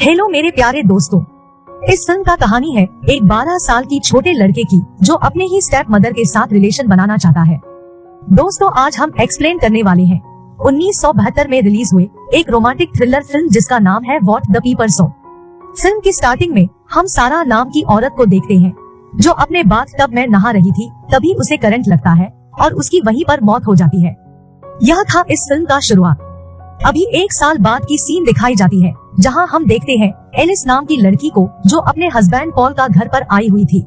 Hello मेरे प्यारे दोस्तों, इस फिल्म का कहानी है एक 12 साल की छोटे लड़के की जो अपने ही स्टेप मदर के साथ रिलेशन बनाना चाहता है। दोस्तों, आज हम एक्सप्लेन करने वाले हैं 1972 में रिलीज हुए एक रोमांटिक थ्रिलर फिल्म जिसका नाम है what the people saw. Film की स्टार्टिंग में हम सारा नाम की औरत को देखते हैं जो अपने बाथटब में नहा रही थी। तभी उसे करंट लगता है और उसकी वहीं पर मौत हो जाती है। यह था इस फिल्म का शुरुआत। अभी 1 साल बाद की सीन दिखाई जाती है जहां हम देखते हैं एलिस नाम की लड़की को जो अपने हस्बैंड पॉल का घर पर आई हुई थी।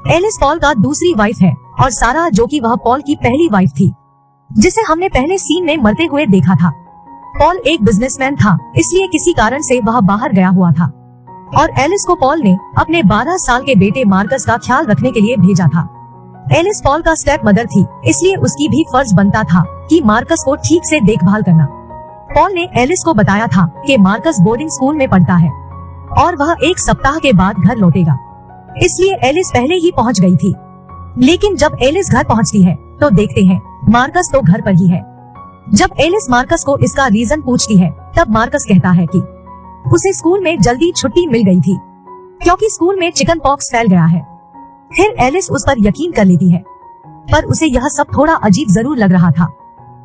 एलिस पॉल का दूसरी वाइफ है और सारा जो कि वह पॉल की पहली वाइफ थी जिसे हमने पहले सीन में मरते हुए देखा था। पॉल एक बिजनेसमैन था, इसलिए किसी कारण से वह बाहर गया हुआ था और एलिस को पॉल ने अपने 12 साल के बेटे मार्कस का ख्याल रखने के लिए भेजा था। एलिस पॉल का स्टेप मदर थी, इसलिए उसकी भी फर्ज बनता था कि मार्कस को ठीक से देखभाल करना। पॉल ने एलिस को बताया था कि मार्कस बोर्डिंग स्कूल में पढ़ता है और वह 1 सप्ताह के बाद घर लौटेगा, इसलिए एलिस पहले ही पहुंच गई थी। लेकिन जब एलिस घर पहुंचती है तो देखते हैं मार्कस तो घर पर ही है। जब एलिस मार्कस को इसका रीजन पूछती है तब मार्कस कहता है कि उसे स्कूल में जल्दी छुट्टी मिल गई थी क्योंकि स्कूल में चिकन पॉक्स फैल गया है। फिर एलिस उस पर यकीन कर लेती है, पर उसे यह सब थोड़ा अजीब जरूर लग रहा था।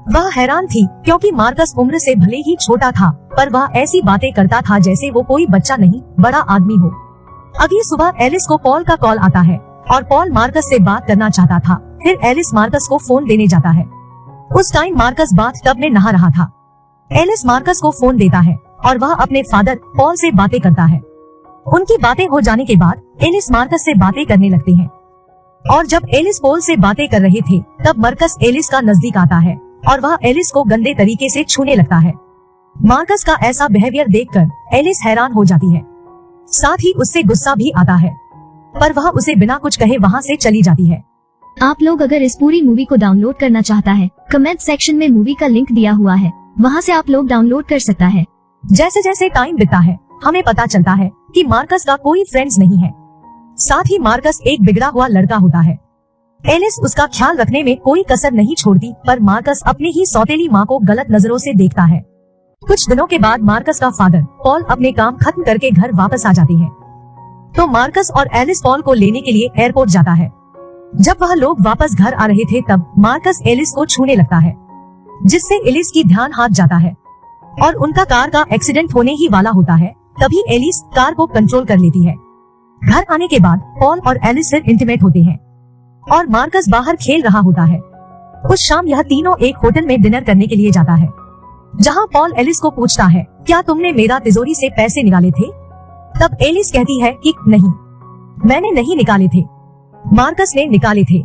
वह हैरान थी क्योंकि मार्कस उम्र से भले ही छोटा था पर वह ऐसी बातें करता था जैसे वो कोई बच्चा नहीं बड़ा आदमी हो। अगली सुबह एलिस को पॉल का कॉल आता है और पॉल मार्कस से बात करना चाहता था। फिर एलिस मार्कस को फोन देने जाता है। उस टाइम मार्कस बाथटब में नहा रहा था। एलिस मार्कस को फोन देता है और वह अपने फादर पॉल से बातें करता है। उनकी बातें हो जाने के बाद एलिस मार्कस से बातें करने लगते हैं और जब एलिस पॉल से बातें कर रहे थे तब मार्कस एलिस का नजदीक आता है और वह एलिस को गंदे तरीके से छूने लगता है। मार्कस का ऐसा बिहेवियर देखकर एलिस हैरान हो जाती है, साथ ही उससे गुस्सा भी आता है, पर वह उसे बिना कुछ कहे वहाँ से चली जाती है। आप लोग अगर इस पूरी मूवी को डाउनलोड करना चाहता है, कमेंट सेक्शन में मूवी का लिंक दिया हुआ है, वहाँ से आप लोग डाउनलोड कर सकता है। जैसे जैसे टाइम बीतता है हमें पता चलता है कि मार्कस का कोई फ्रेंड्स नहीं है, साथ ही मार्कस एक बिगड़ा हुआ लड़का होता है। एलिस उसका ख्याल रखने में कोई कसर नहीं छोड़ती, पर मार्कस अपनी ही सौतेली माँ को गलत नजरों से देखता है। कुछ दिनों के बाद मार्कस का फादर पॉल अपने काम खत्म करके घर वापस आ जाती है, तो मार्कस और एलिस पॉल को लेने के लिए एयरपोर्ट जाता है। जब वह लोग वापस घर आ रहे थे तब मार्कस एलिस को छूने लगता है, जिससे एलिस की ध्यान हट जाता है और उनका कार का एक्सीडेंट होने ही वाला होता है। तभी एलिस कार को कंट्रोल कर लेती है। घर आने के बाद पॉल और एलिस फिर इंटीमेट होते हैं और मार्कस बाहर खेल रहा होता है। उस शाम यह तीनों एक होटल में डिनर करने के लिए जाता है, जहां पॉल एलिस को पूछता है, क्या तुमने मेरा तिजोरी से पैसे निकाले थे? तब एलिस कहती है कि नहीं, मैंने नहीं निकाले थे, मार्कस ने निकाले थे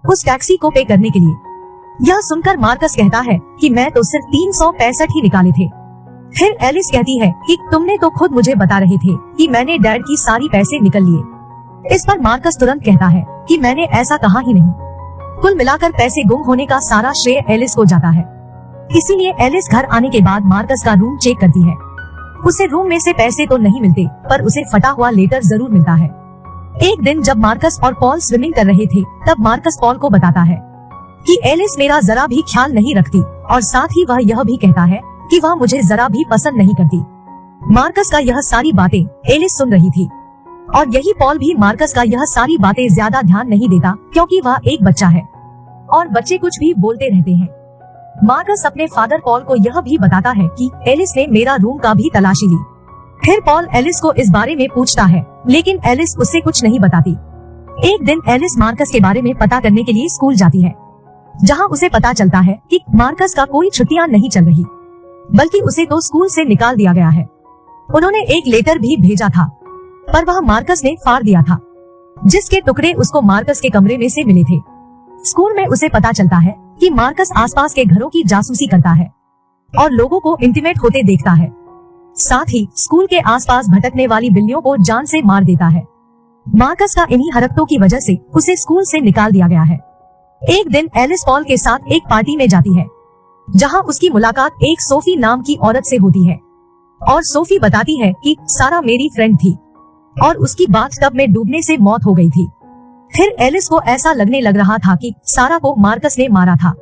उस टैक्सी को पे करने के लिए। यह सुनकर मार्कस कहता है कि मैं तो सिर्फ 365 ही निकाले थे। फिर एलिस कहती है कि तुमने तो खुद मुझे बता रहे थे कि मैंने डैड की सारी पैसे निकल लिए। इस पर मार्कस तुरंत कहता है कि मैंने ऐसा कहा ही नहीं। कुल मिलाकर पैसे गुम होने का सारा श्रेय एलिस को जाता है। इसीलिए एलिस घर आने के बाद मार्कस का रूम चेक करती है। उसे रूम में से पैसे तो नहीं मिलते, पर उसे फटा हुआ लेटर जरूर मिलता है। एक दिन जब मार्कस और पॉल स्विमिंग कर रहे थे तब मार्कस पॉल को बताता है कि एलिस मेरा जरा भी ख्याल नहीं रखती और साथ ही वह यह भी कहता है कि वह मुझे जरा भी पसंद नहीं करती। मार्कस का यह सारी बातें एलिस सुन रही थी और यही पॉल भी मार्कस का यह सारी बातें ज्यादा ध्यान नहीं देता क्योंकि वह एक बच्चा है और बच्चे कुछ भी बोलते रहते हैं। मार्कस अपने फादर पॉल को यह भी बताता है कि एलिस ने मेरा रूम का भी तलाशी ली। फिर पॉल एलिस को इस बारे में पूछता है, लेकिन एलिस उससे कुछ नहीं बताती। एक दिन एलिस मार्कस के बारे में पता करने के लिए स्कूल जाती है, जहाँ उसे पता चलता है कि मार्कस का कोई छुट्टियाँ नहीं चल रही, बल्कि उसे तो स्कूल से निकाल दिया गया है। उन्होंने एक लेटर भी भेजा था, पर वह मार्कस ने फाड़ दिया था, जिसके टुकड़े उसको मार्कस के कमरे में से मिले थे। स्कूल में उसे पता चलता है कि मार्कस आसपास के घरों की जासूसी करता है और लोगों को इंटीमेट होते देखता है। साथ ही स्कूल के आसपास भटकने वाली बिल्लियों को जान से मार देता है। मार्कस का इन्हीं हरकतों की वजह से उसे स्कूल से निकाल दिया गया है। एक दिन एलिस पॉल के साथ एक पार्टी में जाती है, जहां उसकी मुलाकात एक सोफी नाम की औरत से होती है और सोफी बताती है कि सारा मेरी फ्रेंड थी और उसकी बाथटब में डूबने से मौत हो गई थी। फिर एलिस को ऐसा लगने लग रहा था कि सारा को मार्कस ने मारा था।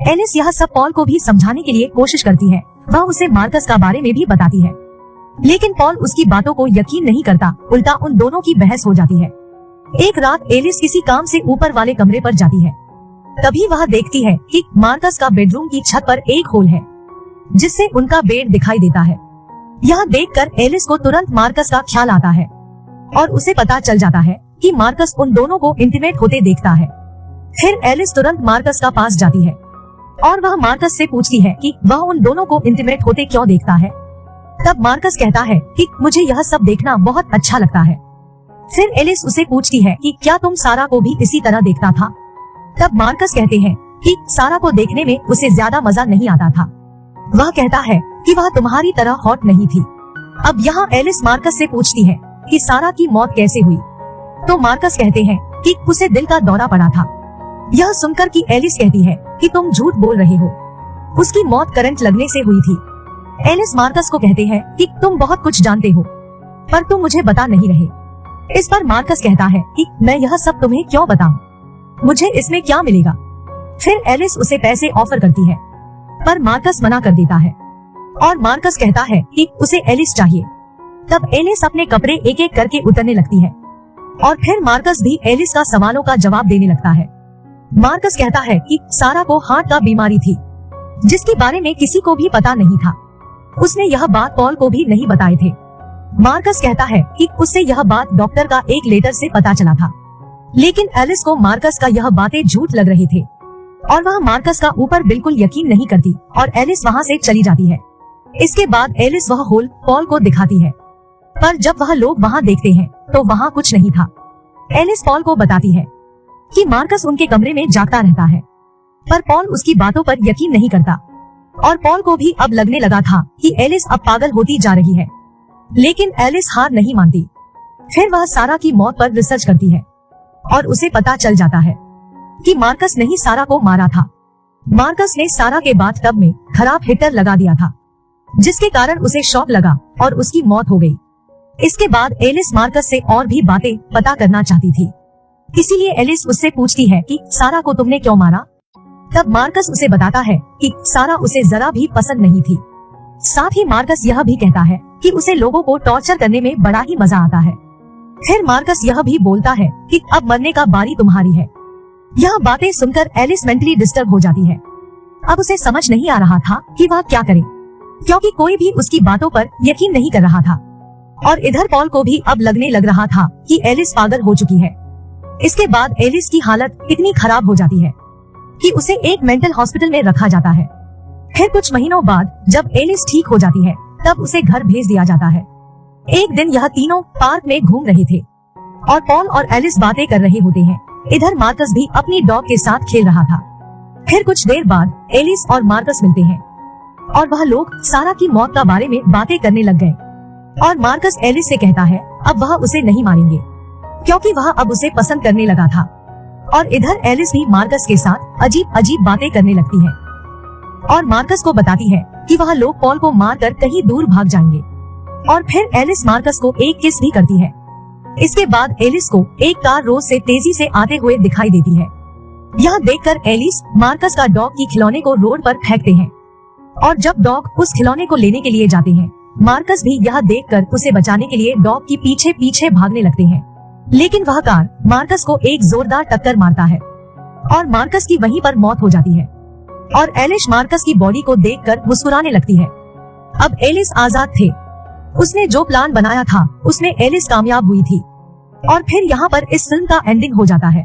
एलिस यह सब पॉल को भी समझाने के लिए कोशिश करती है। वह उसे मार्कस का बारे में भी बताती है। लेकिन पॉल उसकी बातों को यकीन नहीं करता, उल्टा उन दोनों की बहस हो जाती है। एक रात एलिस किसी काम से ऊपर वाले कमरे पर जाती है। तभी वह देखती है कि मार्कस का बेडरूम की छत पर एक होल है, जिससे उनका बेड दिखाई देता है। यह देखकर एलिस को तुरंत मार्कस का ख्याल आता है और उसे पता चल जाता है कि मार्कस उन दोनों को इंटीमेट होते देखता है। फिर एलिस तुरंत मार्कस का पास जाती है और वह मार्कस से पूछती है कि वह उन दोनों को इंटीमेट होते क्यों देखता है। तब मार्कस कहता है कि मुझे यह सब देखना बहुत अच्छा लगता है। फिर एलिस उसे पूछती है कि क्या तुम सारा को भी इसी तरह देखता था। तब मार्कस कहते हैं कि सारा को देखने में उसे ज्यादा मजा नहीं आता था। वह कहता है कि वह तुम्हारी तरह हॉट नहीं थी। अब यहाँ एलिस मार्कस से पूछती है कि सारा की मौत कैसे हुई। तो मार्कस कहते हैं कि उसे दिल का दौरा पड़ा था। यह सुनकर कि एलिस कहती है कि तुम झूठ बोल रहे हो, उसकी मौत करंट लगने से हुई थी। एलिस मार्कस को कहते हैं कि तुम बहुत कुछ जानते हो, पर तुम मुझे बता नहीं रहे। इस पर मार्कस कहता है कि मैं यह सब तुम्हें क्यों बताऊं, मुझे इसमें क्या मिलेगा। फिर एलिस उसे पैसे ऑफर करती है, पर मार्कस मना कर देता है और मार्कस कहता है कि उसे एलिस चाहिए। तब एलिस अपने कपड़े एक एक करके उतरने लगती है और फिर मार्कस भी एलिस का सवालों का जवाब देने लगता है। मार्कस कहता है कि सारा को हार्ट का बीमारी थी, जिसके बारे में किसी को भी पता नहीं था। उसने यह बात पॉल को भी नहीं बताए थे। मार्कस कहता है कि उससे यह बात डॉक्टर का एक लेटर से पता चला था, लेकिन एलिस को मार्कस का यह बातें झूठ लग रही थे और वह मार्कस का ऊपर बिल्कुल यकीन नहीं करती और एलिस वहाँ से चली जाती है। इसके बाद एलिस वह होल पॉल को दिखाती है, पर जब वह लोग वहाँ देखते हैं तो वहाँ कुछ नहीं था। एलिस पॉल को बताती है कि मार्कस उनके कमरे में जागता रहता है, पर पॉल उसकी बातों पर यकीन नहीं करता और पॉल को भी अब लगने लगा था कि एलिस अब पागल होती जा रही है। लेकिन एलिस हार नहीं मानती। फिर वह सारा की मौत पर रिसर्च करती है और उसे पता चल जाता है कि मार्कस ने ही सारा को मारा था। मार्कस ने सारा के बाथटब में खराब हीटर लगा दिया था, जिसके कारण उसे शॉक लगा और उसकी मौत हो गई। इसके बाद एलिस मार्कस से और भी बातें पता करना चाहती थी, इसीलिए एलिस उससे पूछती है कि सारा को तुमने क्यों मारा। तब मार्कस उसे बताता है कि सारा उसे जरा भी पसंद नहीं थी। साथ ही मार्कस यह भी कहता है कि उसे लोगों को टॉर्चर करने में बड़ा ही मजा आता है। फिर मार्कस यह भी बोलता है कि अब मरने का बारी तुम्हारी है। यह बातें सुनकर एलिस मेंटली डिस्टर्ब हो जाती है। अब उसे समझ नहीं आ रहा था कि वह क्या करे, क्योंकि कोई भी उसकी बातों पर यकीन नहीं कर रहा था और इधर पॉल को भी अब लगने लग रहा था कि एलिस पागल हो चुकी है। इसके बाद एलिस की हालत इतनी खराब हो जाती है कि उसे एक मेंटल हॉस्पिटल में रखा जाता है। फिर कुछ महीनों बाद जब एलिस ठीक हो जाती है, तब उसे घर भेज दिया जाता है। एक दिन यह तीनों पार्क में घूम रहे थे और पॉल और एलिस बातें कर रहे होते हैं। इधर मार्कस भी अपनी डॉग के साथ खेल रहा था। फिर कुछ देर बाद एलिस और मार्कस मिलते हैं और वह लोग सारा की मौत का बारे में बातें करने लग गए और मार्कस एलिस से कहता है अब वह उसे नहीं मारेंगे, क्योंकि वह अब उसे पसंद करने लगा था। और इधर एलिस भी मार्कस के साथ अजीब अजीब बातें करने लगती है और मार्कस को बताती है कि वह लोग पॉल को मारकर कहीं दूर भाग जाएंगे। और फिर एलिस मार्कस को एक किस भी करती है। इसके बाद एलिस को एक कार रोड से तेजी से आते हुए दिखाई देती है। यह देखकर एलिस मार्कस का डॉग की खिलौने को रोड पर फेंकते हैं और जब डॉग उस खिलौने को लेने के लिए जाते हैं, मार्कस भी यह देखकर उसे बचाने के लिए डॉग की पीछे पीछे भागने लगते हैं। लेकिन वह कार मार्कस को एक जोरदार टक्कर मारता है और मार्कस की वहीं पर मौत हो जाती है और एलिस मार्कस की बॉडी को देखकर मुस्कुराने लगती है। अब एलिस आजाद थे। उसने जो प्लान बनाया था उसमें एलिस कामयाब हुई थी। और फिर यहाँ पर इस फिल्म का एंडिंग हो जाता है।